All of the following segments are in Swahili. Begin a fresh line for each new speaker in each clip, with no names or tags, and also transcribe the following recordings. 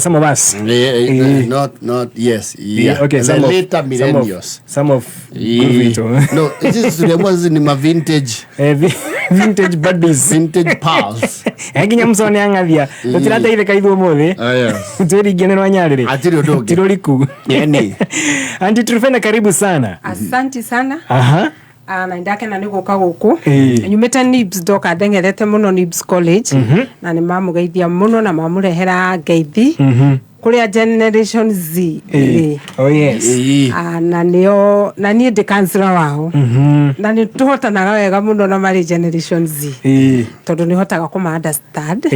some of us.
Not yes. Yeah.
Okay,
the later millennials.
Some of
no, this is ni ma vintage.
Vintage buddies.
Vintage pals.
Eginya msone angathia. Tutirata ile kaithu mothe. Turi gene no nyarire.
Atiri odoge.
Tiroliku. Yani. Anti Trufena karibu sana.
Asante sana.
Aha.
Na ndake na niguka guku. Nyumete Nibs doka ndengerete muno Nibs College. Na ni mamugeithia muno na mamurehera ngeithi. Kuria Generation Z.
Oh yes.
Na niyo na ni the counselor wao. Na ni tuhotanaga wega muno na mari Generation Z. Tondu ni hotaga kuma understand.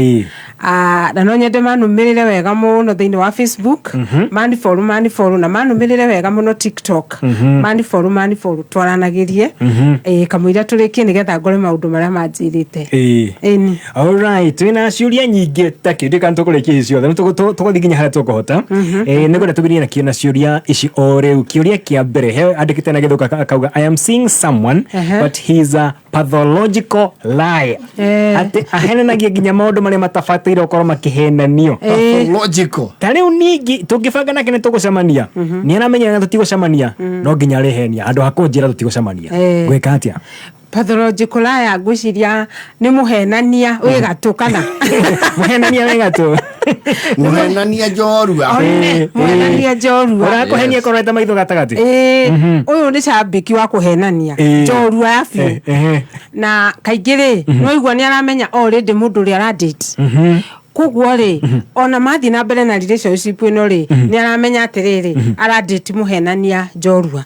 Na no nyende manumirire wega muno thiini wa Facebook. Mani follow na manumirire wega muno TikTok. Mani follow twaranagirie. Kamuira turikie nigetha ngore maundu maria manjirite.
All right. Twina ciuria nyingi takindika ntukurekie ciothe. Tuguthithinya haria tukuhota. Nigura tugirie na kiona ciuria ici o riu. Kiuria kia mbere he andikite na githuka akauga I am seeing someone but he's a pathological liar. Ati ahenagia nginya maundu maria matafatire ukorwo makihenanio.
Pathological.
Tani unigi tungibanga nake ni tugucemania. Ni aramenya na tutigucemania. No nginya rehenia andu akunjira tutigucemania. Gwika atia?
Pathological liar ngwiciria ni muhenania wi gatu kana.
Muhenania wi gatu.
Muhenania jorua.
Muhenania jorua.
Urakuhenia koreta maitho gatagati.
Uyu ni cambiki wa kuhenania. Jorua yafi. Na kaingire no igwa ni aramenya already mundu ri ara date. Koguo ri ona mathi na mbere na relationship ino ri ni aramenya atiriri ara date muhenania jorua.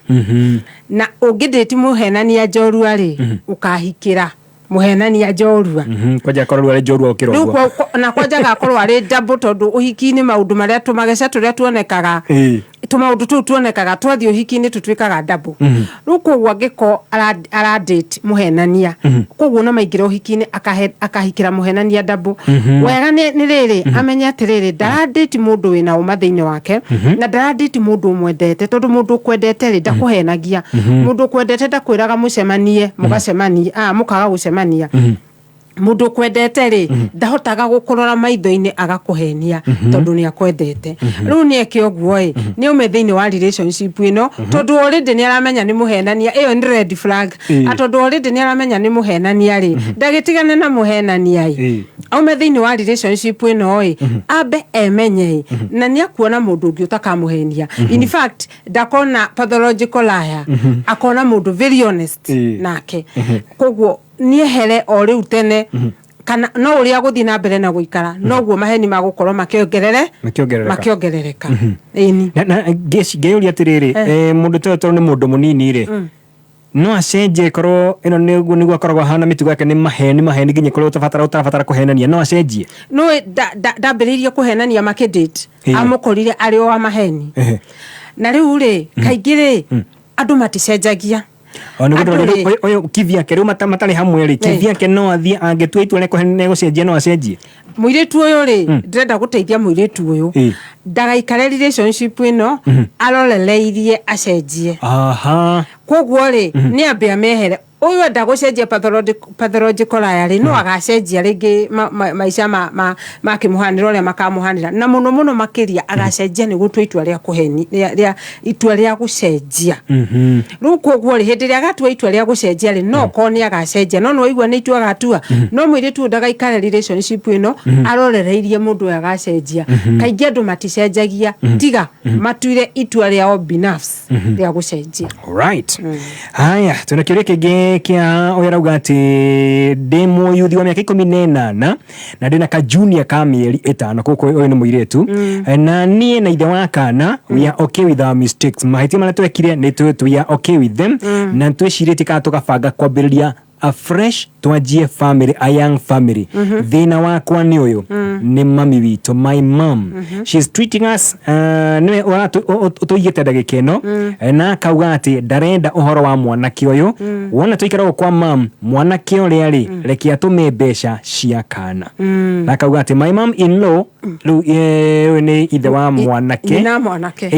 Na ungidate muhenania jorua ri ukahikira muhenania jorua.
Kwaja korwa ri jorua ukirogwo.
Na kwaja gakorwo ari double tondu uhiki-ini maundu maria tumageca turia tuonekaga. Tumaundu tu tuonekaga twathi uhiki-ini tutwikaga double. Riu koguo angiko ara date muhenania. Koguo na maingira uhiki-ini akahikira muhenania double. Wega ni riri amenya atiriri ndara date mundu wina uma thiini wake na ndara date mundu mwendete tondu mundu kwendete ri ndakuhenagia. Mundu kwendete ndakwiraga mucemanie mugacemania mukaga gucemania. Mundu kwendete ri ndahotaga gukurora maitho-ini agakuhenia tondu ni akwendete. Riu ni eke oguo ni ume thiini wa relationship ino tondu already ni aramenya ni muhenania. Iyo ni red flag. Tondu already ni aramenya ni muhenania ri ndagitigane na muhenania ume thiini wa relationship ino abe emenye na ni akuona mundu ungi utakamuhenia. In fact ndakona pathological liar akona mundu very honest nake. Koguo nie here o riu tene kana no uria guthi na mbere na guikara noguo maheni magukorwo makiongerereka.
Na ngeuria atiriri mundu toto ni mundu munini ri no acenje korwo ino niguo akoragwo hana mitugo yake ni maheni nginya korwo utabatara kuhenania no acenjie.
No ndambiririe kuhenania makidate amukorire ari o maheni. Na riu ri kaingire andu maticenjagia. Oyo kivia ke riu matari hamwe ri kivia ke no athie angetua itua ne gucenjia no acenjie. Muiretu uyu ri ndirenda guteithia muiretu uyu ndagaikare relationship ino arorereirie acenjie. Koguo ri ni ambe amehere uyu ndagucenjia pathological liar no agacenjia ringi maica makimuhanira uria makamuhanira na muno makiria agacenjia ni gutua itua ria kuheni ria itua ria gucenjia. Riu koguo ri hindi ria gatua itua ria gucenjia ri no ko ni agacenjia no igwa ni itua gatua no mwire tu ndagaikare relationship ino arorereirie mundu agacenjia. Kaingi andu maticenjagia tiga matuire itua ria binafsi ria gucenjia.
Alright. Haya tunakiria kingi kia oyarauga ati demo yuthi wa miaka 18 na ndina ka junior ka mieri 5 koko oyo ni muiretu na nie na ithe wa kana we are okay with our mistakes mahiti mana twekire ni we are okay with them na twecirite ka tukabanga kwambiriria a fresh twanjie family, a young family. Thina wakwa ni uyu ni mami witu, my mom. She's treating us niwe utuigite ndagika ino na kauga ati ndarenda uhoro wa mwanake uyu wona tuikara kwa mam mwanake uria ri reki atume mbeca cia kana na kauga ati my mom in law ni ithe wa mwanake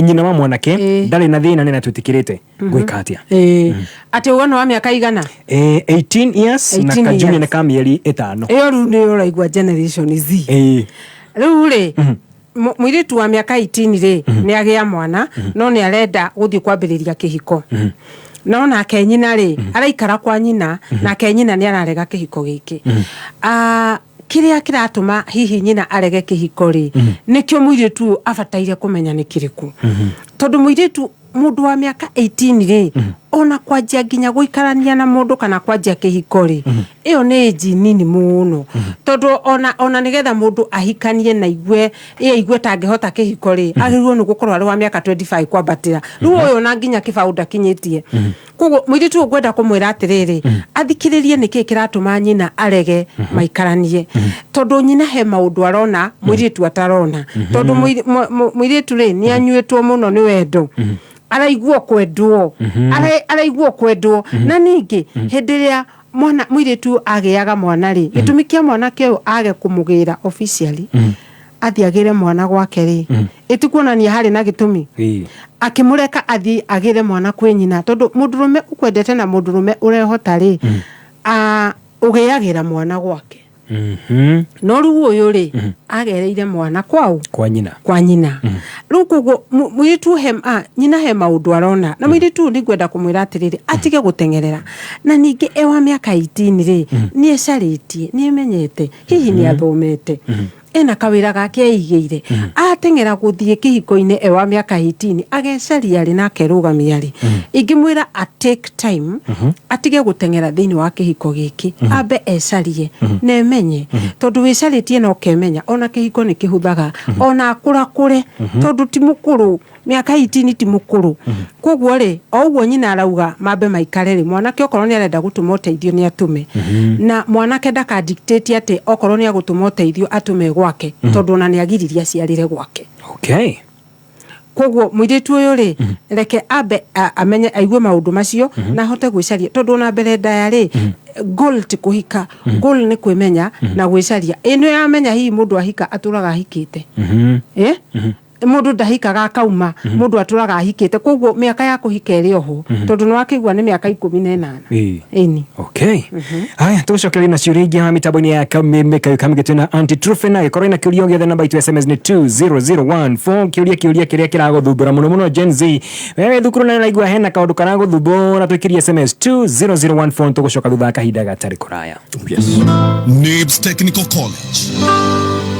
nyina wa mwanake ndari na thina nina tutikirite gwika atia
ati ugana wa miaka igana
18 years na kajuni na kamieri 5
iyo ru ni uraigwa generation Z riu ri mwiritu wa miaka 18 ri ni agia mwana no ni arenda guthii kwambiriria kihiko no na kenyina ri araikara kwa nyina na kenyina ni ararega kihiko giki kiria kiratuma hihi nyina arege kihiko ri nikyo mwiritu abataire kumenya ni kiriku tondu mwiritu mundu wa miaka 18 ri ona kwanjia nginya guikarania na mundu kana kwanjia kihiko ri iyo ni age nini muno tondu ona nigetha mundu ahikanie na igwe tangihota kihiko ri agirwo ni gukorwo ari wa miaka 25 kwambatira riu uyu na nginya kibaunda kinyitie koguo mwiritu ugwenda kumwira atiriri athikiririe niki kiratuma nyina arege maikaranie tondu nyina he maundu arona mwiritu atarona tondu mwiritu ri ni anyuetwo muno ni wendo araigwo kwendwo araigwo kwendwo na ningi hindiria mwana mwiritu agiaga mwana ri gitumikia mwana keu age kumugira officially athiagire mwana gwake ri itikuonania hari na gitumi akimureka athi agire mwana kwi nyina tondu mundurume ukwendete na mundurume urehota ri ugiagira mwana gwake no riu uyu ri agereire mwana kwao kwa nyina riu koguo mwiritu nyina he maundu arona na mwiritu ni gwenda kumwira atiriri atige gutengerera na ningi ewa miaka 18 ri ni ecaritie ni menyete hihi ni athomete ena kawira gake aigeire atengera guthie kihiko-ine ewa miaka 18 agecaria ari na kerugamia ari ingimwira a take time atige gutengera thiini wa kihiko giki ambe ecarie na emenye tondu wicaritie no kemenya ona kihiko ni kihuthaga ona akura kure tondu ti mukuru miaka 18 ti mukuru koguo ri oguo nyina arauga mambe maikare ri mwanake okorwo ni arenda gutuma uteithio ni atume na mwanake ndaka dictate ati okorwo ni agutuma uteithio atume gwake tondu ona ni agiriria aciarire gwake koguo mwiritu uyu ri reke ambe amenye aigue maundu macio na hote gwicaria tondu ona mbere ndaya ri goal ti kuhika goal ni kwimenya na gwicaria ino yamenya hihi mundu ahika aturaga ahikite mundu ndahikaga akauma mundu aturaga ahikite koguo miaka ya kuhika iri oho tondu no akigwa ni miaka 18 eni haya tucokerie na ciuria ingi mitambo-ini ya Kameme kamigituna anti-truth na gikoro ina kiuria giothe namba itu SMS ni 20014 kiuria kiria kiraguthumbura muno Gen Z wewe thukuru na naigua hena kaundu karaguthumbura twikirie SMS 20014 tugucoka thutha kahinda gatari kuraya.
NIBS Technical College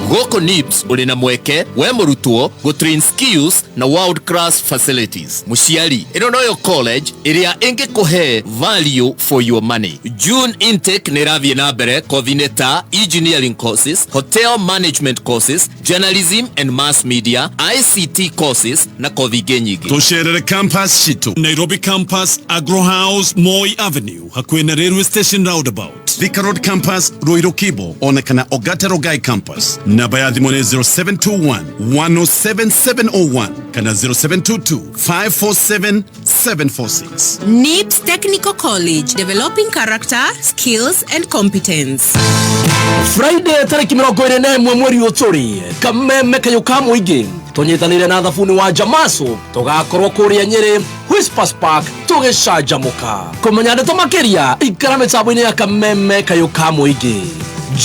Goko NIBS uri na mweke we murutwo go train skills na world class facilities muciari ino noyo college iria ingi kuhe value for your money. June intake ni ravie na mbere kothi ta engineering courses, hotel management courses, journalism and mass media, ICT courses na kothi nyingi.
Tusherere campus shitu Nairobi campus, Agro House, Moi Avenue hakuhe na railway station roundabout, Thika Road campus, Ruiru Kibo onekana Ogate Rogai campus. Namba ya thimũ nĩ 0721-107-701 kana 0722-547-746.
NIBS Technical College, developing character, skills and competence.
Friday tariki 21 mweri uturi Kameme kayuka muingi tunyitanire na thabuni wa Jamaso tugakorwo kuria Nyeri Whispers Park tugicanjamuka kumenya ndeto makiria ikara mitambo-ini ya Kameme kayuka muingi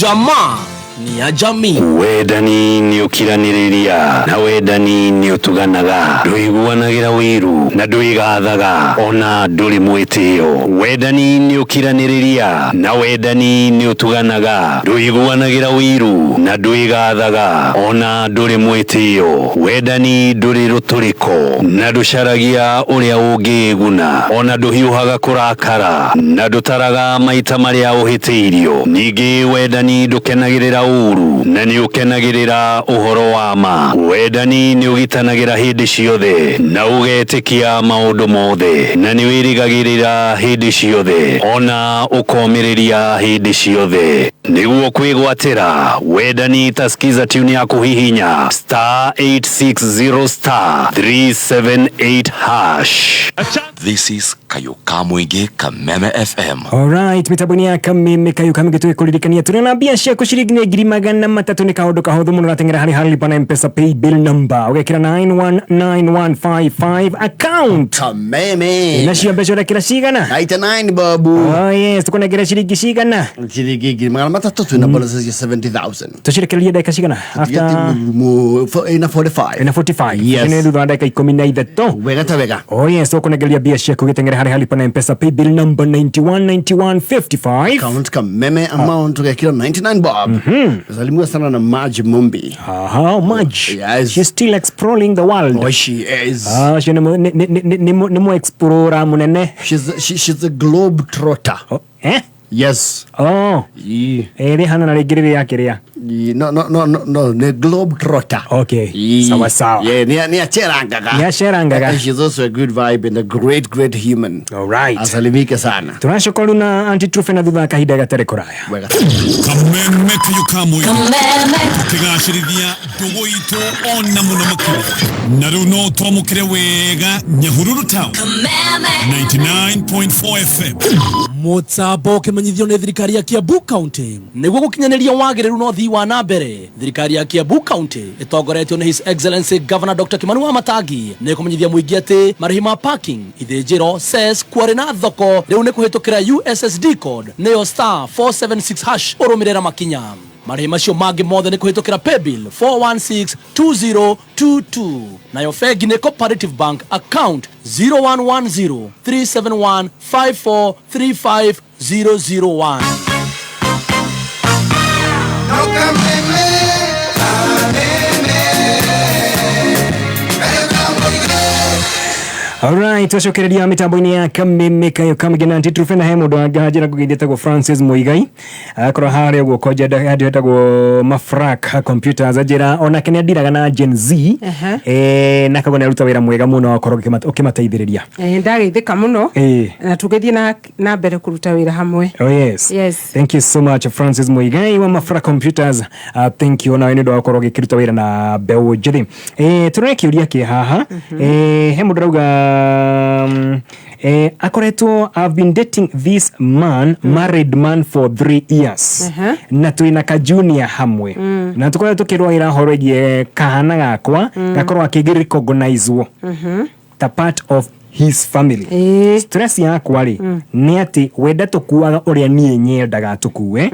Jama ni ya jamii.
Wendani ni ukiraniriria na wendani ni utuganaga nduiguanagira wiru na nduigathaga ona nduri mwitio. Wendani ni ukiraniriria na wendani ni utuganaga nduiguanagira wiru na nduigathaga ona nduri mwitio. Wendani nduri ruturiko na nducaragia uria ungiguna ona nduhiuhaga kurakara na ndutaraga maita maria uhitiirio. Ningi wendani ndukenagirira uru na ni ukenagirira uhoro wa ma. Wendani ni ugitanagira hindi ciothe na ugetikia maundu mothe na ni wirigagirira hindi ciothe ona ukomiriria hindi ciothe niguo kwigwatira. Wendani taskiza tune ya kuhihinya *860*378#.
This is Kayuka Mwingi Kameme FM.
Alright, mitaboni ya Kameme Kayuka Mwingi tukikulirikania tuna biashara kushiriki ni ngiri magana matatu ni kaundu kahudhu muno natengera hali lipa na M-Pesa pay bill number ugekira 919155 account
Kameme
inashia besho kila shigana
99 babu.
Oh yes, tukona kila shiriki shigana
Shiriki ngiri magana matatu tuna bonus ya 70,000.
tushirikilia dakika shigana after
ina 45.
Yes. Ine ndu dakika 13
wega.
Oh yes, tukona kila biashara kugitengera hali lipa na M-Pesa pay bill number 919155
account Kameme amount ugekira 99 bob. Salimua sana na Maj Mumbi.
Maj.
Yes.
She's still exploring the world.
Oh, she is.
She nimo explorer munene.
She's a globe trotter.
Oh, eh?
Yes.
Oh.
Yeah.
Hana na legere yake ria.
No, the globe trotter.
Okay.
Yeah.
Sawa.
Yeah, ni acherangaga.
Ni acherangaga.
She's also a good vibe and a great human.
All right.
Asalimike sana.
Tunashukuru na Auntie Trufe na thutha kahida gatare kuraya.
Wega.
Kameme Kayuka Mwingi tukigashirithia ndugu itu ona muno makiri na riu no twamukire wega Nyahururu Town 99.4 FM.
Mutambo kimenyithio ni thirikari ya Kiambu County niguo gukinyaniria wagiriru no thii wa na mbere. Thirikari ya Kiambu County itongoretio ni His Excellency Governor Dr. Kimani Wamatangi ni kumenyithia muingi ati marihi ma parking ithinjiro cess kwari na thoko riu ni kuhitukira USSD code niyo *476# urumirira makinya. Marihi macio mangi mothe ni kuhitukira paybill 4162022 nayo bengi ni Cooperative Bank account 01103715435001.
Alright, twacokereria mitambo-ini ya Kameme Kayuka Mwingi na Auntie Trufe na he mundu angajira kugithitagwo Francis Muigai akorwo haria guoko handi hetagwo Mafrak Computers ajira ona kene ndiraga na Gen Z na kagone aruta wira mwega muno akorwo ukimateithiriria
ndageithika muno na tugithie na mbere kuruta wira hamwe.
Oh yes. Thank you so much Francis Muigai wa Mafrak Computers. Thank you na ndo akorwo gikiruta wira na Bewo Njiri. Turekiuria ki haha he mundu rauga akoretwo I've been dating this man married man for 3 years na tuina ka junior hamwe na tukoretwo tukirwa ira horo gie kahana gakwa gakorwo akigiricognizwo the part of his family. Stress yakwa ri ni ati wenda tukuaga uria nie nyendaga tukue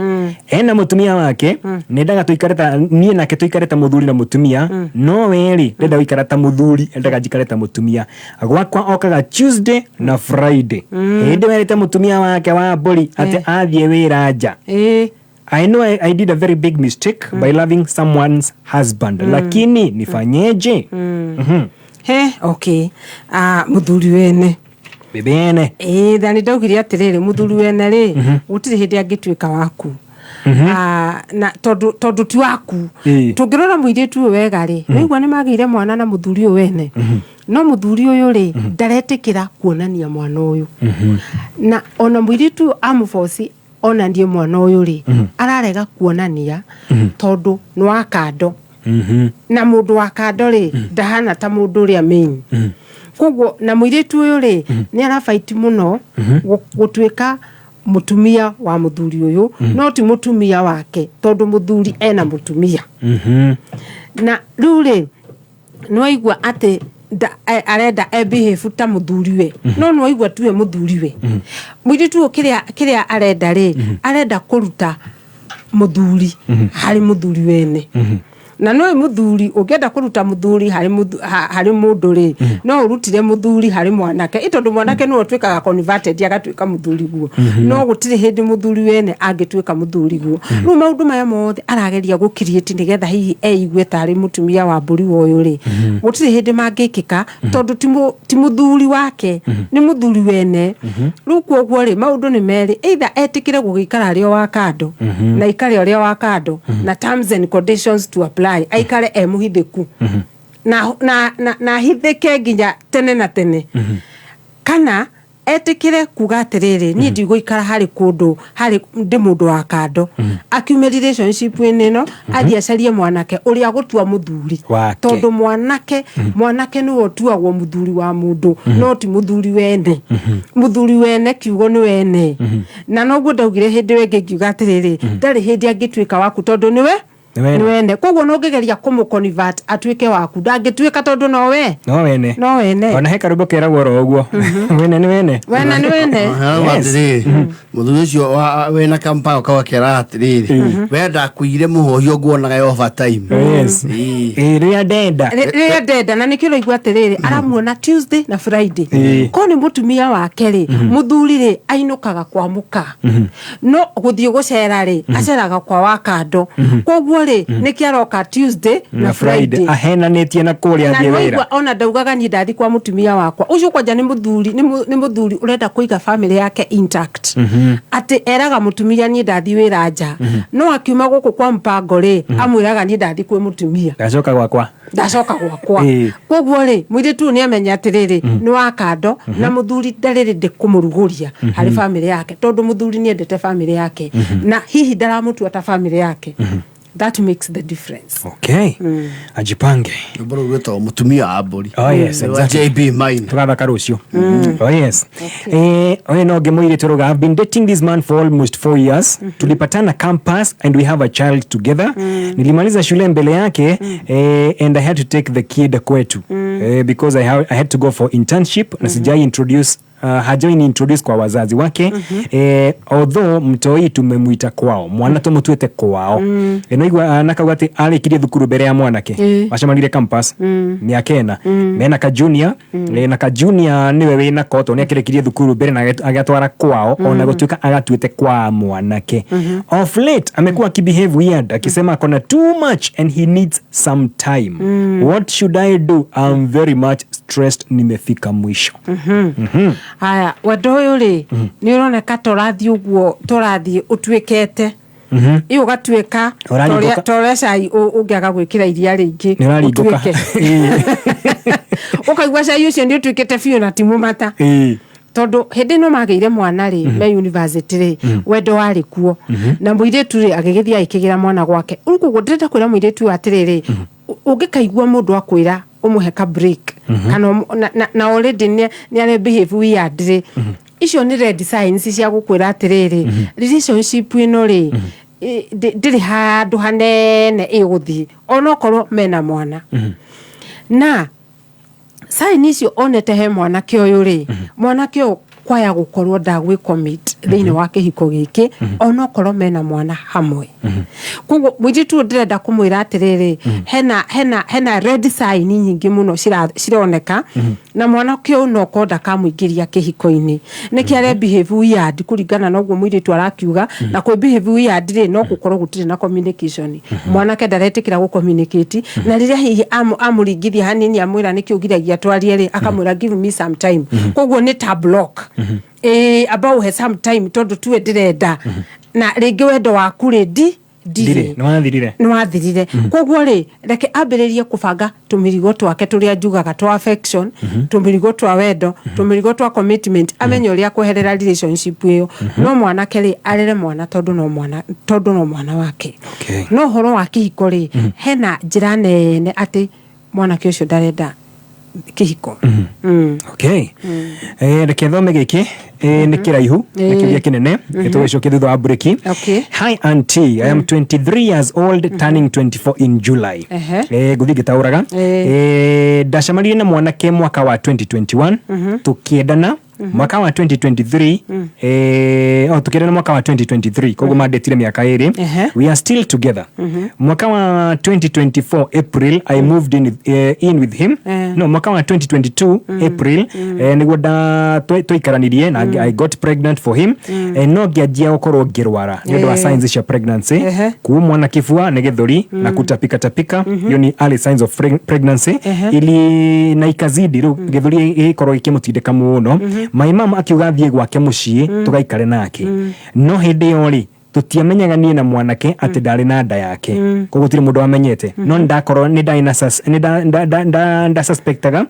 ena mutumia wake nendaga tuikareta nie nake tuikareta muthuri na mutumia no weri ndenda uikareta muthuri endaga jikareta mutumia gwakwa okaga Tuesday na Friday hindi werete mutumia wake wa boli ati athie wira nja. I know I did a very big mistake by loving someone's husband lakini nifanyeje?
Okay. Muthuri wene
bebene
thani ndaugire atiriri muthuri wene ri gutiri hindi angituika waku na tondu ti waku tungirora muiritu wega ri nigwa ni magire mwana na muthuri wene no muthuri uyu ri ndaretikira kuonania mwana uyu na ona muiritu amufosi ona ndie mwana uyu ri ararega kuonania tondu nwa kando na mundu wa kando ri ndahana ta mundu ria main koguo na muiritu uyu ri ni arafight muno gutuika mutumia wa muthuri uyu no ti mutumia wake tondu muthuri ena mutumia na rure no igwa ate arenda behave ta muthuri we no igwa tuwe muthuri we muiritu kiria arenda ri arenda kuruta muthuri hari muthuri wene na no muthuri ugenda kuruta muthuri hari mundu ri no urutire muthuri hari mwanake itondu mwanake no twikaga converted agatwika muthuri guo no gutire hindi muthuri wene angitwika muthuri guo no maundu maya mothe arageria gukirieti nigetha hihi eigwe tari mutumia wa mburi woyo ri gutire hindi mangikika tondu ti muthuri wake ni muthuri wene ruko guo ri maundu ni meri either etikire gugikara rio wa kando na ikare rio wa kando na terms and conditions to apply aikare emuhithiku na hithike nginya tene na tene kana etikire kuga atiriri ni ndigũikara harĩ kũndũ harĩ ndi mũndũ wa kando akiume relationship ino athie acarie mwanake uria gũtua muthuri tondu mwanake ni wotuagwo muthuri wa mundu no ti muthuri wene kiugo ni wene na noguo ndaugire hindi wenge ngiuga atiriri ndari hindi angituika waku tondu niwe niwene koguo no ngegeria kumuconvert atuike waku ndangituika tondu no wene
ona he karubo keragwo ro uguo wene ni wene
muthuri ucio wena kampao kawa kera atiriri wenda kuire muhoyo guonaga overtime
ria denda
na nikiro igwa atiriri aramuona Tuesday na Friday ko ni mutumia wake ri muthuri ri ainukaga kwa muka no guthie gucera ri aceraga kwa wakando koguo ri nikiaroka Tuesday na Friday
ahenanitie na kuria thie wira
na ona ndaugaga ni ndathi kwa mutumia wakwa ucio kwanja ni muthuri urenda kuiga family yake intact ati eraga mutumia ni ndathi wira nja no akiuma guku kwa mpango ri amwiraga ni ndathi kwa mutumia
ndacoka gwakwa
koguo ri mwire tu ni amenya atiriri ni wakando na muthuri ndariri ndikumuruguria hari family yake tondu muthuri ni endete family yake na hihi ndaramutua ta family yake. That makes the difference.
Okay. Ajipange.
Bora weto mutumia abori.
Oh yes, exactly.
JB mine.
Tukaba karucio. Oh yes. No gemoire turoga. I've been dating this man for almost 4 years. Tulipatana campus and we have a child together. Nilimaliza shule mbele yake and I had to take the kid kwetu because I had to go for internship na sijai introduce hajai introduce kwa wazazi wake although mtoi tumemuita kwao mwana tumutuete kwao no igwa nakagwate ali kirie thukuru mbere ya mwanake acamanire campus ni akena mena ka junior na ka junior niwe wina koto ni akirekirie thukuru mbere na agatwara kwao ona gutuika agatuete kwa mwanake of late amekuwa kibehave weird akisema akona too much and he needs some time. What should I do? I'm very much stressed, nimefika mwisho.
Haya wendo uyu ri ni uroneka torathi uguo torathi utwikete iyo gatuika toria cai ungiaga gwikira iria ringi
utwike
ukaigwa cai ucio ni utwikete fiu na timu mata tondu hindi no mageire mwana ri me university ri wendo wari kuo na muiretu ri agigithia ikigira mwana gwake uko gudreta kwira muiretu atiriri ungikaigwa mundu akwira umuhe ka break kana na already ni are behave weird ri icio ni red signs cia gukwira atiriri relationship ino ri ndiri handu hanene iguthi onokorwo mena mwana na sign icio onete he mwana kioyo ri mwana kio kwaya gukorwo ndagwi commit thiini wa kihiko giki onokorwo mena mwana hamwe koguo mwijitu ndirenda kumwira atiriri hena red sign nyingi muno cironeka na mwana kio no konda kamwingiria kihiko-ini nikiare behave weird kuringana na uguo mwijitu arakiuga na kwe behave weird ri no gukorwo gutire na communication mwana ke ndaretikira gu communicate na riria hihi amuringithia hanini amwira nikiugiragia twarie ri akamwira give me some time koguo ni ta block about he some time tondu tuwe ndirenda na ringi wendo waku ri ndire no athirire koguo ri reke ambiririe kubanga tumirigo twake turia njugaga twa affection tumirigo twa wendo tumirigo twa commitment amenye uria kweherera relationship iyo no mwana keri arere mwana tondu no mwana wake no horo wa kihiko ri hena njira nene ati mwana kiocio ndarenda kihiko.
Okay. Reke thome giki ni kiraihu nikiria kinene tugicoke thutha wa break. Hi auntie, I am 23 years old turning 24 in July. Guthi gitauraga ndacamanirie na mwanake mwaka wa 2021 tukiendana mwaka wa 2023 tukiendana mwaka wa 2023 koguo madetire miaka iri we are still together. Mwaka wa 2024 April I moved in with him. No, mwaka wa 2022 April niguo twikaranirie na I got pregnant for him no ngianjia gukorwo ngirwara ni ndu wa signs cia pregnancy kuumwa na kifua na githuri na kutapika tapika hiyo ni early signs of pregnancy ili na ikazidi ru githuri ikorwo ikimutindika muno my mom akiuga thie gwake mucii tugaikare nake no hindi yori tutiamenyaga nie na mwanake ati ndari na nda yake ko gutire mundu amenyete no ndakorwo ni nda suspectaga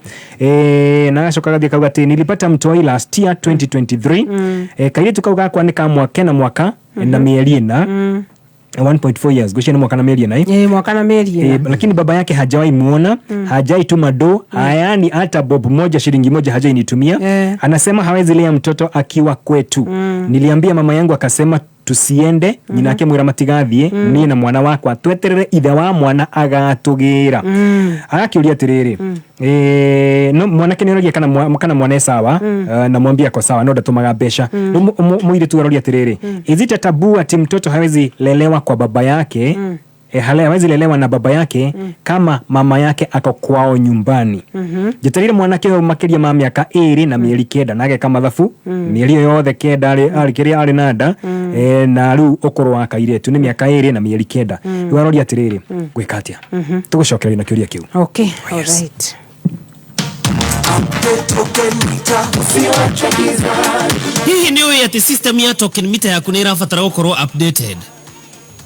na gacoka gathie kauga ati nilipata mtoi last year 2023 kaire tukauga kwa nika mwaka na mwaka na mieri ina 1.4 years gusheni mwaka na mieri na
mwaka na mieri
lakini baba yake hajawahi muona hajai tuma do yani hata bob moja shilingi moja hajai nitumia anasema hawezi lea mtoto akiwa kwetu niliambia mama yangu akasema tusiende nyina yake mwira matigathie ni na mwana wakwa tweterere ithe wa mwana agatugira agakiuria atiriri no mwanake nirogia kana mwana sawa na mwambia ko sawa no ndatumaga besha muire tu aroria atiriri is it a taboo ati mtoto hawezi lelewa kwa baba yake hawezi lelewa na baba yake kama mama yake ako kwao nyumbani jitarire mwanake makiria ma miaka 2 na mieri 9 nage kama thafu mieri yothe 9 alikiria ari nanda na riu ukorwo akairetu ni miaka 2 na mieri 9 iwaroria atiriri gwikatia tugucokeria na kiuria kiu
okay all right
hihi ni uĩ atĩ system ya token meter yaku nĩ ĩrabatara gũkorwo updated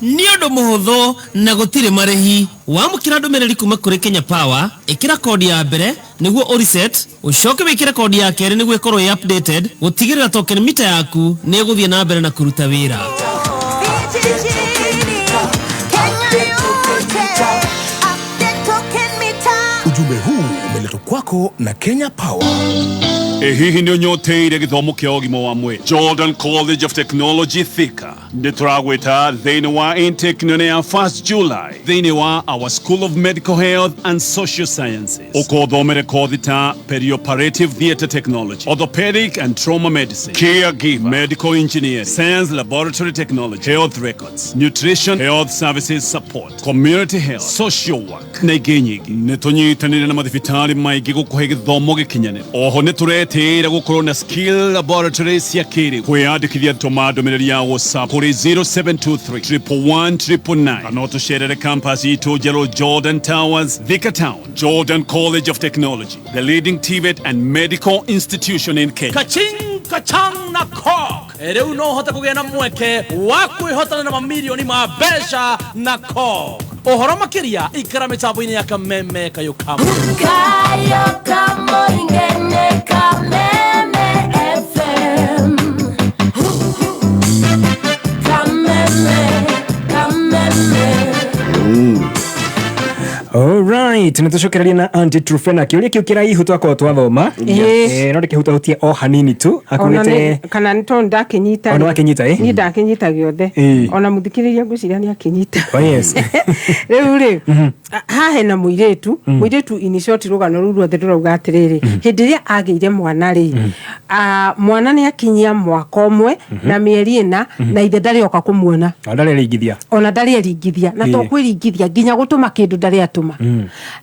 nĩ ũndũ mũhũthũ na gũtirĩ marĩhi wamũkĩra ndũmĩrĩri kuma kũrĩ Kenya Power ĩkĩra kodi ya mbere nĩguo ũreset ũcoke wĩkĩre kodi ya kerĩ nĩguo ĩkorwo ĩ updated gũtigĩrĩra token meter yaku nĩ ĩgũthiĩ na mbere na kũruta wĩra
ujumbe huu umeletwa kwako na Kenya Power.
Hihi nĩ ũnyoteire gĩthomo kĩa ũgima wa mwĩrĩ Jordan College of Technology Thika nĩ tũragwĩta thĩinĩ wa intake nene ya 1st July thĩinĩ wa our School of Medical Health and Social Sciences ũkothomere kothi ta perioperative theatre technology orthopedic and trauma medicine caregiver medical engineering science laboratory technology health records nutrition health services support community health social work na ingĩ nyingĩ nĩ tũnyitanĩire na mathibitarĩ maingĩ gũkũhe gĩthomo gĩkinyanĩru oho nĩ tũretĩĩra gũkorwo na skill laboratories cia kĩrĩu kwĩyandĩkithia tũma ndũmĩrĩri ya WhatsApp kuri 0723 111 kana ũtũcerere campus itũ njerũ Jordan Towers Thika Town Jordan College of Technology the leading TVET and medical institution in Kenya
kaching kachang na kok rĩu no hote kũgĩa na mweke wa kwĩhotana na mamilioni ma mbeca na kok ũhoro makĩria ikara mĩtambo-inĩ ya Kameme Kayokamo ingene Kameme FM
Alright, nitucokereria na Auntie Trufena kiuria kiu kiraihu twako twathoma no ndikihutahutie o hanini tu akunite
kana nito ndakinyita
ona wakinyita
ni ndakinyita giothe ona muthikiriria nguciria ni akinyita
oh yes
riu hahe na muiretu in short rugano ruru othe ndurauga atiriri hindi ria ageire mwana ri mwana ni akinyia mwaka umwe na mieri ina na ithe ndari oka kumuona ona ndari eringithia na to kwiringithia nginya gutuma kindu ndari atuma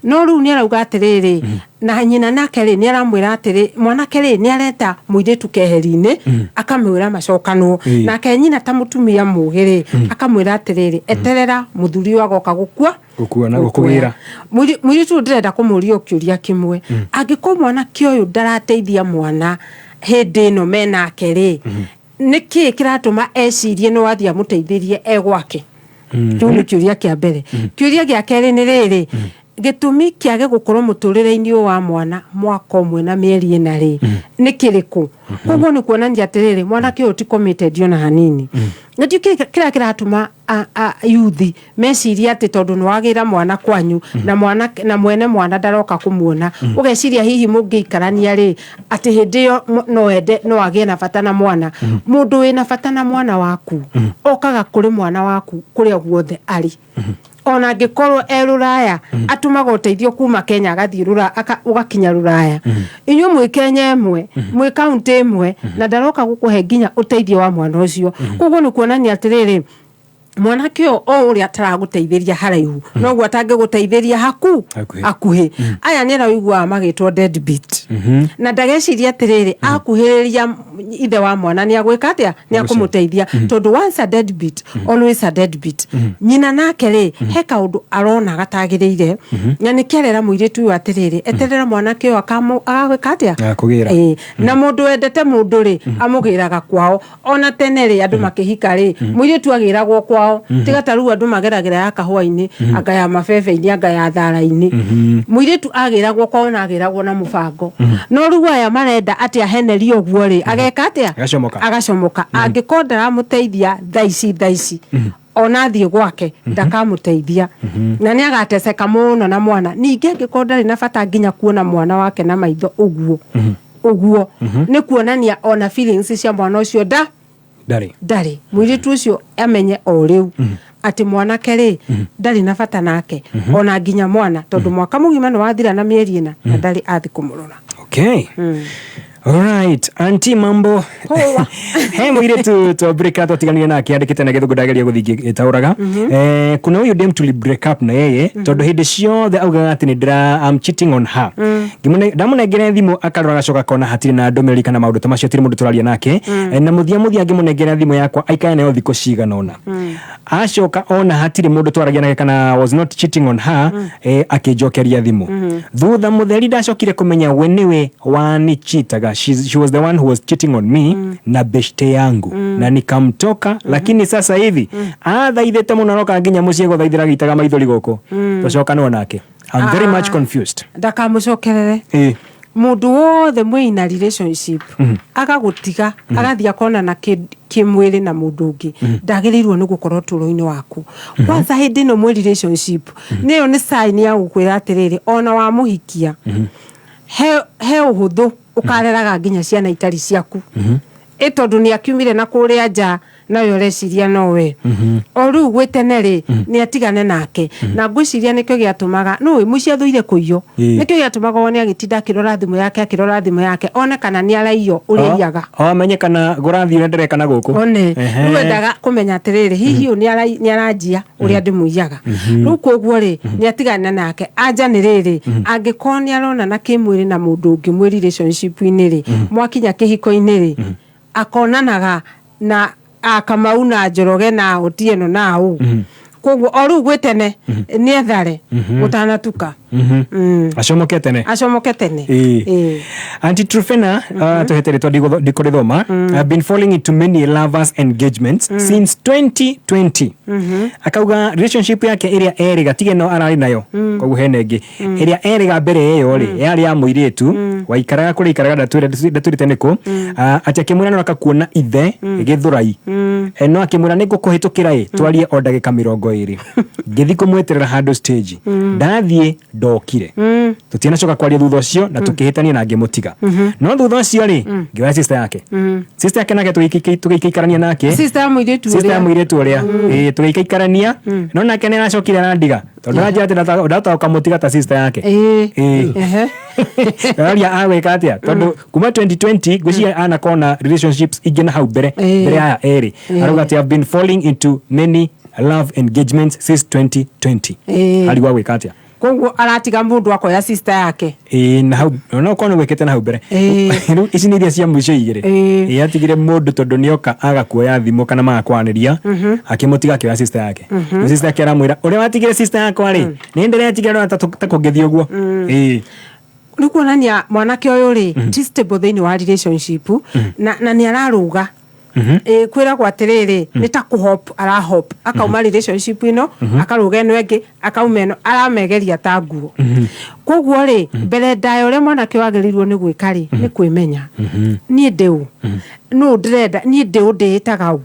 no riu ni arauga atiriri na nyina nake ri ni aramwira atiri mwanake ri ni areta muiretu keheri-ini akamwira macokano nake nyina ta mutumia mugiri akamwira atiriri eterera muthuri wagoka gukua
na gukuwira
muiretu ndirenda kumuria kiuria kimwe angiko mwanake uyu ndarateithia mwana hindi no menake ri niki kiratuma ecirie no athia muteithirie egwake kiuria kiuria kia mbere kiuria gia keri ni riri gitumi kiage gukorwo muturire-ini wa mwana mwaka umwe na mieri ina ri ni kiriku koguo ni kuonania atiriri mwana ki uti committed ona hanini ndio kira kiratuma yuthi meciria ati tondu nwagira mwana kwanyu na mwana na mwene mwana ndaroka kumuona ugeciria hihi mungiikarania ri ati hindi yo no ende no agie na bata na mwana mundu wina bata na mwana waku okaga kuri mwana waku kuria guothe ari ona ngikorwo Ruraya atumaga uteithio kuma Kenya agathii Ruraya ugakinya Ruraya inyu mwi Kenya imwe mwi county imwe na ndaroka gukuhe nginya uteithio wa mwana ucio koguo ni kuonania atiriri mwanake o uri ataraguteithiria haraihu no gwa atangiguteithiria hakuhi aya ni raigua magitwo deadbeat na ndageciria atiriri akuhiriria ithe wa mwana ni agwika atia ni akumuteithia tondu once a deadbeat always a deadbeat nyina nake ri he kaundu arona gatagiriire na ni kerera muiritu atiriri eterera mwanake o agwika atia na mundu wendete mundu ri amugiraga kwao ona tene ri andu makihika ri muiritu agiragwo kwao tiga taru andu mageragira ya kahwa-ini agaya mabebe-ini agaya thara-ini muiritu agiragwo kwao na agiragwo na mubango no riu aya marenda atia henerio guo ri ageka atia agacomoka angikonda amuteithia thaici ona thie gwake ndakamuteithia na ni agateceka muno na mwana ninge ngikonda ri na bata nginya kuona mwana wake na maitho uguo ni kuonania ona feelings cia mwana ucio ndari muiritu ucio amenye o riu ati mwanake ri ndari na bata nake ona nginya mwana tondu mwaka mugima ni wathira na mieri ina na ndari athi kumurora.
Okay. Alright, anti mambo. He muiritu to break out tiganire nake andikite na githugu ndageria guthigi tauraga. Kuna uyu dem tuli break up na yeye tondu hindi ciothe augaga ati ni I'm cheating on her. Ndamunengere thimu akarora gacoka kona hatiri na ndomereri kana maundu ta macio tiri mundu turaria nake na muthia ngimunengera thimu yakwa aikane nayo thiko cigana ona. Acoka ona hatiri mundu twaragia nake kana was not cheating on her akijokeria thimu. Thutha mutheri ndacokire kumenya we niwe wani cheataga. She was the one who was cheating on me na beshte yangu na nikamtoka lakini sasa hivi thaithite muno roka nginya mucie guthaithira gitaga maithori goko tucoka no nake. I'm very much confused.
Ndakamucokerere mundu wothe mwina relationship agagutiga agathia kona na kimwiri na mundu ungi ndagirirwo ni gukorwo turo-ini waku kwanza hindi no mwe relationship niyo ni sign ya gukwira atiriri ona wa muhikia he uhuthu ukareraga nginya ciana itari ciaku tondu ni akiumire na kuria nja nayo reciria nowe o riu gweteneri ni atigane nake na ngwiciria nikio giatumaga no mucia thuire kuiyo nikio giatumaga wone agitinda kirora thimu yake one kana ni araiyo uriyaga
amenye kana gurathi urendere kana guku
one riu endaga kumenya atiriri hihi ni aranjia uria ndimuiyaga riu koguo ri ni atigane nake anja ni riri angikoni arona na kimwiri na mundu ungi mwe relationship-ini ri mwakinya kihiko-ini ri akonanaga na Kamau na Njoroge na Otieno na u koguo o riu gwetene ni ethare utanatuka
acomoke tene Auntie Trufena tuhetere to dikorithoma have been falling into many lovers engagements since 2020 akauga relationship yake iria eriga tigeno arari nayo koguo henengi iria eriga mbere iyo ri yari ya muiritu waikaraga kuri ikaraga ndaturite niko ati akimwira no akakuona ithe githurai no akimwira ni ngukuhitukira twarie o ndagika 20 ngithi kumweterera handu stage ndathie ndokire tutinacoka kwaria thutha ucio na tukihitania na ngimutiga no thutha ucio ri ngiwa sister yake nake tugiikarania nake
sister ya
muiritu uria tugiikarania no nake ni aracokire na ndiga tondu ajia ati ndatoka mutiga ta sister yake aria aweka atia tondu kuma 2020 gwicia anakona relationships igena hau mbere aya eri aruga ati have been falling into many love engagements since 2020 aliwa weka atia
koguo aratiga mundu akoya sister yake
na hau no kono wekete na hau mbere ici ni iria cia mwico igire atigire mundu tondu nioka agakuoya thimu kana magakwaniria akimutiga akioya sister yake sister yake aramwira uria watigire sister yako ri ni ndere atigire no takugethi uguo
ni kuonania mwanake uyu ri stable thiini wa relationship na ni araruga kwira kwa tiriri ni ta kuhop arahop akauma relationship ino akaruga eno engi akauma eno aramegeria ta nguo koguo ri mbere ndayo ri mwanake wagerirwo ni gwika ri ni kwimenya ni ndeu no ndreda ni ndeu nditaga u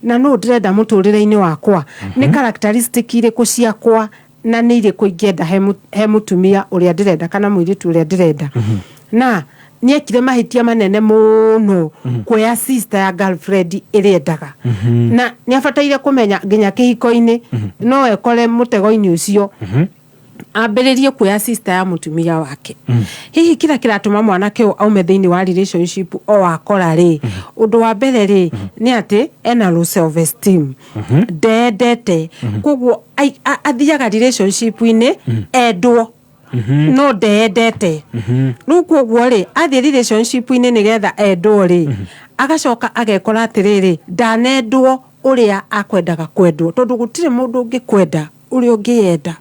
na no ndreda muturire-ini wakwa ni characteristic iriku ciakwa na ni iriku ingenda he mutumia uria ndirenda kana muiritu uria ndirenda na ni ekire mahitia manene muno kwa sister ya girlfriend irendaga na ni afataire kumenya nginya kihiko-ini no ekore mutego-ini ucio ambĩrĩrie kuoya sister ya mutumia wake hihi kila kiratũma mwanake aume thĩinĩ wa relationship o akora rĩ ũndũ wa mbere rĩ nĩ atĩ ena low self esteem ndendete koguo athiaga relationship-inĩ endwo no ndendete rĩu koguo rĩ athiĩ relationship-inĩ nĩgetha endwo rĩ agacoka agekora atĩrĩrĩ ndanendwo ũrĩa akwendaga kwendwo tondũ gũtirĩ mũndũ ũngĩkwenda ũrĩa ũngĩenda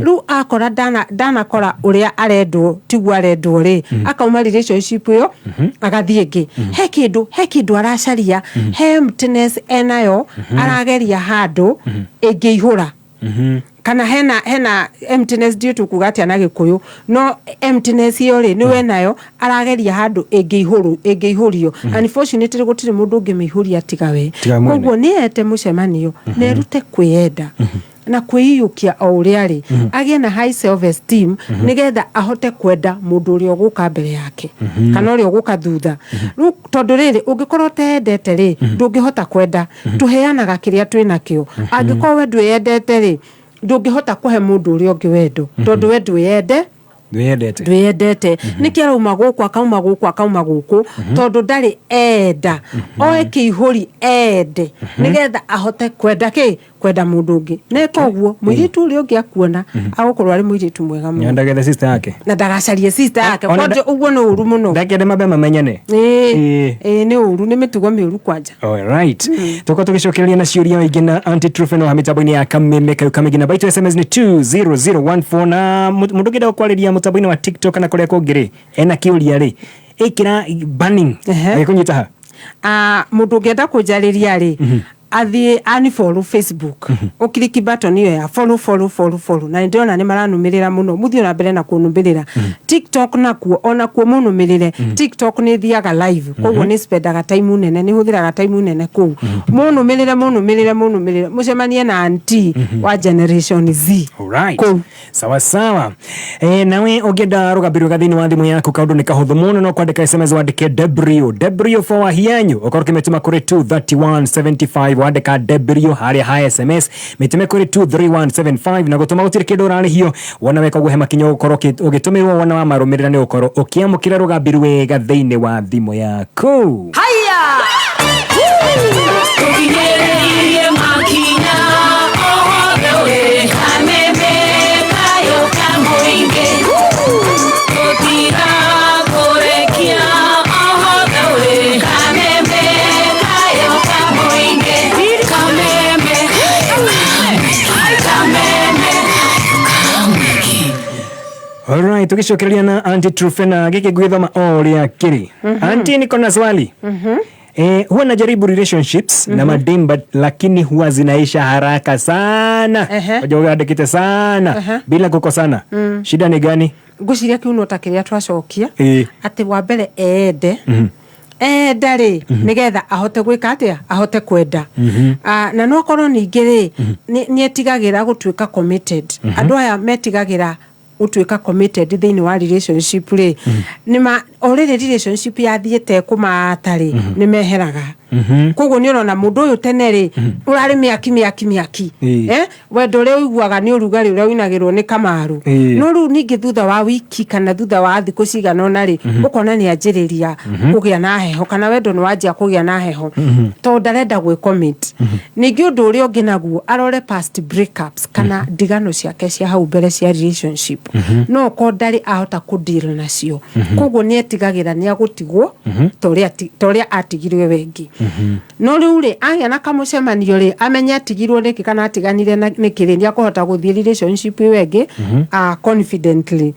rĩu akora ndanakora ũrĩa arendwo tiguo arendwo rĩ akauma relationship ĩyo agathiĩ ĩngĩ he kĩndũ aracaria he emptiness enayo arageria handũ ĩngĩihũra kana hena emptiness ndio tukuga atĩ na Gĩkũyũ no emptiness ĩyo rĩ nĩwe nayo arageria handũ ĩngĩihũrio unfortunately gũtirĩ mũndũ ũngĩmĩihũria tiga we koguo nĩete mũcemanio nerute kwĩenda na kwĩiyũkia o ũrĩa rĩ agĩe na high self esteem nĩgetha ahote kwenda mũndũ ũrĩa ũgũka mbere yake kana ũrĩa ũgũka thutha rĩu tondũ rĩrĩ ũngĩkorwo ũtendete rĩ ndũngĩhota kwenda tũheanaga kĩrĩa twĩnakĩo angĩkorwo we ndwĩendete rĩ ndũngĩhota kũhe mũndũ ũrĩa ũngĩ wendo tondũ we ndwĩendete nĩkĩ arauma gũkũ akauma gũkũ tondũ ndarĩ enda oe kĩihũri ende nĩgetha ahote kwenda mũndũ ũngĩ neka ũguo mũirĩtu ũrĩa ũngĩ akuona agũkorwo arĩ mũirĩtu mwega mũno
ndagethe sister yake
na ndagacarie sister yake kwanje ũguo nĩ ũru mũno
ndakende mabe mamenyane
nĩ ũru nĩ mĩtugo mĩũru kwanja
all right tuko tugicokereria na ciũria ingĩ na anti truth no hamitabu-inĩ ya kameme kamegina baito SMS ni 20014 na mũndũ ũngĩenda kwarĩria mũtambo-inĩ wa TikTok na kũrĩa kũngĩ rĩ ena kĩũria rĩ ĩkĩra banning agĩkũnyita ha
mũndũ ũngĩenda kũnjarĩria rĩ athi follow Facebook ukiriki button iyo ya follow na ndiona ni maranumirira muno muthio na mbere na kunumirira TikTok nakuo ona kuo munumirire TikTok ni thiaga live koguo ni spendaga time nene ni huthiraga time nene ku munumirire mucemanie na auntie wa generation Z
alright sawa nawe ungenda rugambirwo gathini wa thimu yaku kaundu ni kahuthu muno no kwandika SMS wandike W for wahianyu ukorwo kimetuma kuri 23175 wandika W haria ha SMS mitime kuri 23175 na gutuma gutire kindu urarihio wona weka guhe makinyo ukorwo ugitumirwo wona wa marumirira ni ukorwo ukiamukira rugambiru wega thiini wa thimu yaku
haya tugirerie makinya ohogewe kameme kayo kamboinge tutira korekia ohogewe kameme kayo kamboinge kameme
alright tugicokereria na anti Trufena giki gwithoma oria kiri anti niko na swali huwa najaribu relationships na madimba lakini huwa zinaisha haraka sana wajoga adekite sana bila kukosana shida ni gani
nguciria kiuno takiria twacokia ati wa mbere ndari nigetha ahote gwika atia ahote kwenda na no korwo ningĩ ni etigagira gutwika committed andu aya metigagira gutwika committed thiini wa relationship ri nima already relationship yathiete kumatari ni meheraga koguo ni urona mundu uyu tene ri urari miaki wendo ri uiguaga ni urugari uria winagirwo ni kamaru no ru ningi thutha wa wiki kana thutha wa thiku cigana ona ri ukona ni anjiriria kugia na heho kana wendo ni wanjia kugia na heho to ndarenda gwe commit ningi undu uria ungi naguo arore past breakups kana ndigano ciake cia hau mbere cia relationship no ko ndari ahota ku deal nacio koguo ni etigagira ni agutigwo toria atigirwe wengi no riu ri agia na kamucemanio ri amenya atigirwo niki kana atiganire niki ri ni akohota guthie relationship wengi confidently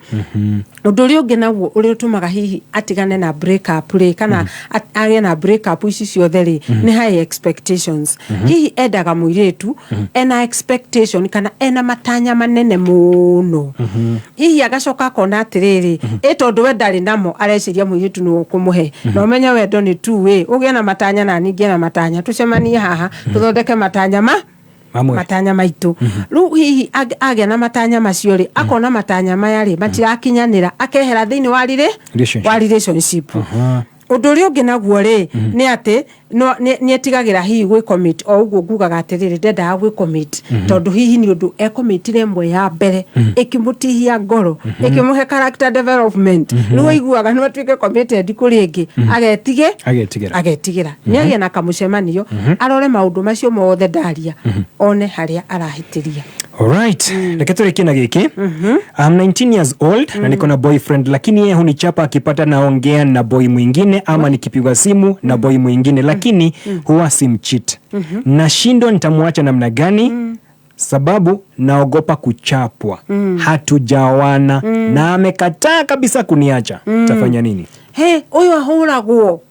undu ri ungi naguo uri utumaga hihi atigane na break up ri kana agia na break up ici ciothe ri ni high expectations hihi endaga muiritu ena expectation kana ena matanya manene muno hihi agacoka kona atiriri tondu we ndari namo areciria muiritu ni ukumuhe no menya wendo ni two way ugia na matanya na ningi na matanya tucemanie haha tuthondeke matanya matanya maitu riu hihi agia na matanya macio ri akona matanya maya ri matirakinyanira akehera thiini wa relationship undu ri ungi naguo ri ni ati no ni etigagira hihi gwi commit o uguo ngugaga atiriri ndenda gwi commit tondu hihi ni undu e commit remwe ya mbere ikimutihia ngoro ikimuhe character development no iguaga no twike committed kuri ingi agetigira ni agia na kamucemanio arore maundu macio mothe ndaria one haria arahitiria.
Alright, reke tureke na giki. I'm 19 years old na niko na boyfriend, lakini yeye hunichapa akipata naongea na boy mwingine ama nikipigwa simu na boy mwingine, lakini huwa simcheat. Nashindwa nitamwacha namna gani? Sababu naogopa kuchapwa. Hatujawana na amekataa kabisa kuniacha. Tafanya nini?
Uyu ahuragwo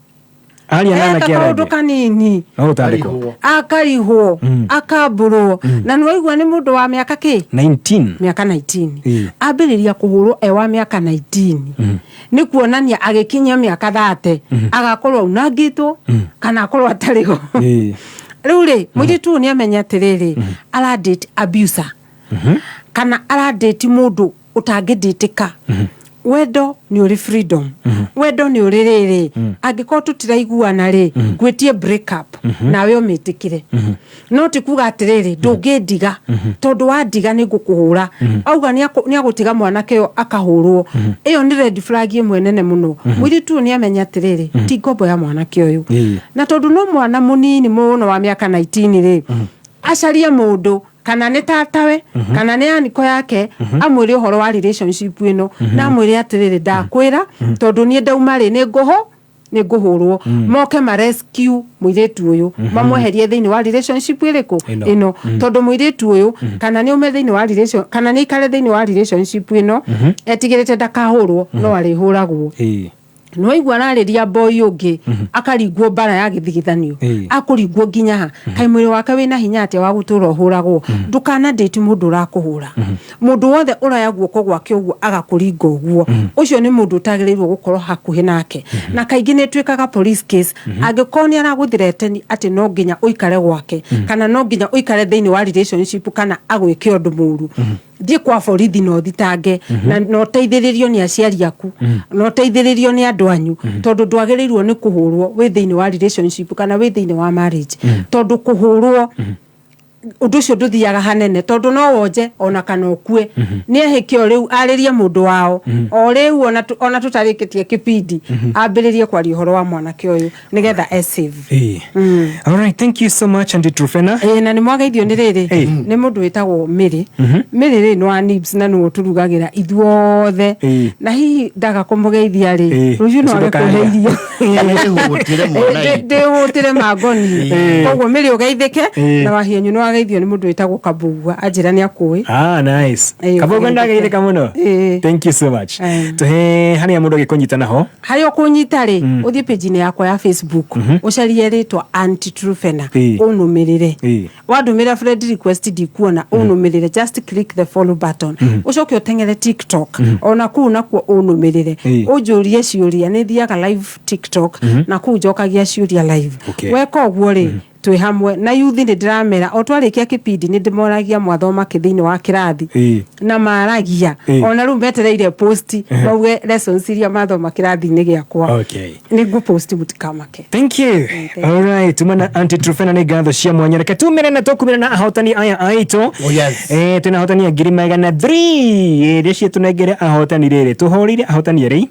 Aliana kiaraje
kanini
utandiko
akarihwo akamburo na nwaigwa ni mundu wa miaka ki
19
miaka 19 ambiriria kuhurwo wa miaka 19 ni kuonania agikinya miaka 30 agakorwo unangitwo kana akorwo atariho riu ri muiritu ni amenya atiriri ara date abuser kana ara date mundu utangiditika. Wendo ni uri freedom. Wendo ni uri riri. Angiko tutiraiguana ri, gwetie break up nawe umitikire. No tikuga atiriri ndungidiga tondu wadiga ni ngukuhura. Auga ni agutiga mwanake yo akahurwo. Iyo ni red flag imwe nene muno. Mwiri tu ni amenya atiriri ti ngombo ya mwanake uyu. Na tondu no mwana munini muno wa miaka 19 ri acaria mundu kana ni tatawe kana ni aniko yake amwire uhoro wa relationship ino na amwire atiriri ndakwira tondu ni ndauma ri ni nguhurwo moke ma rescue muiretu uyu mamweherie thiini wa relationship iriku ino tondu muiretu uyu kana ni ume thiini wa relation kana ni ikare thiini wa relationship ino etigirite ndakahurwo no arihuragwo. No igwa nariria boy ungi akaringwo bara ya githigithanio akuringwo nginya ha kai mwiri wake wina hinya ati wa gutura huragwo ndukana date mundu rakuhura mundu wothe uraya guoko gwake uguo agakuringa uguo ucio ni mundu utagirirwo gukorwo hakuhi nake na kaingi ni twikaga police case angikoni araguthirete ati no nginya uikare gwake kana no nginya uikare thiini wa relationship kana agwike undu muru thie kwa borithi no thitange na no teithiririo ni aciari aku no teithiririo ni andu anyu tondu ndwagirirwo ni kuhurwo wi thiini wa relationship kana wi thiini wa marriage tondu kuhurwo undu cio nduthiaga hanene tondu no wonje ona kana ukue ni ehikio riu aririe mundu wao o riu ona tutarikitie kipindi ambiririe kwari uhoro wa mwanake uyu nigetha save.
All right, thank you so much Auntie Trufena.
Na ni mwageithio ni riri ni mundu witagwo Miri ri no Nibs na no turugagira ithuothe na hihi ndaga kumugeithia ri rucio no agakuheirio ndihutire magoni koguo Miri ugeithike na wahienyu no ageithio ni mundu witagwo Kabugua ajira ni akui.
Nice. Kabugua ndageithika muno. Thank you so much. Tuhe hani ya mundu agikunyitana ho
hari okunyita ri uthie page ni yakwa ya Facebook ucarie ritwa Auntie Trufena unumirire wadumira friend request dikuona unumirire just click the follow button ucoke utengere TikTok ona ku nakuo unumirire ujurie ciuria ni thiaga live TikTok na ku njokagia ciuria live weka uguo ri twi hamwe na yuthi ni ndiramera o twarikia kipindi ni ndimoragia mwathoma kithiini wa kirathi na maragia ona ru metereire post mauge lessons iria mathoma kirathi-ini giakwa ni ngu post mutikamake.
Thank you. All right, tumana Auntie Trufena ni gatho cia mwanya reke tumire na tukumira na ahotani aya aito tuna ahotani ngiri magana 3 iria cia tunengere ahotani riri tuhorire ahotani ri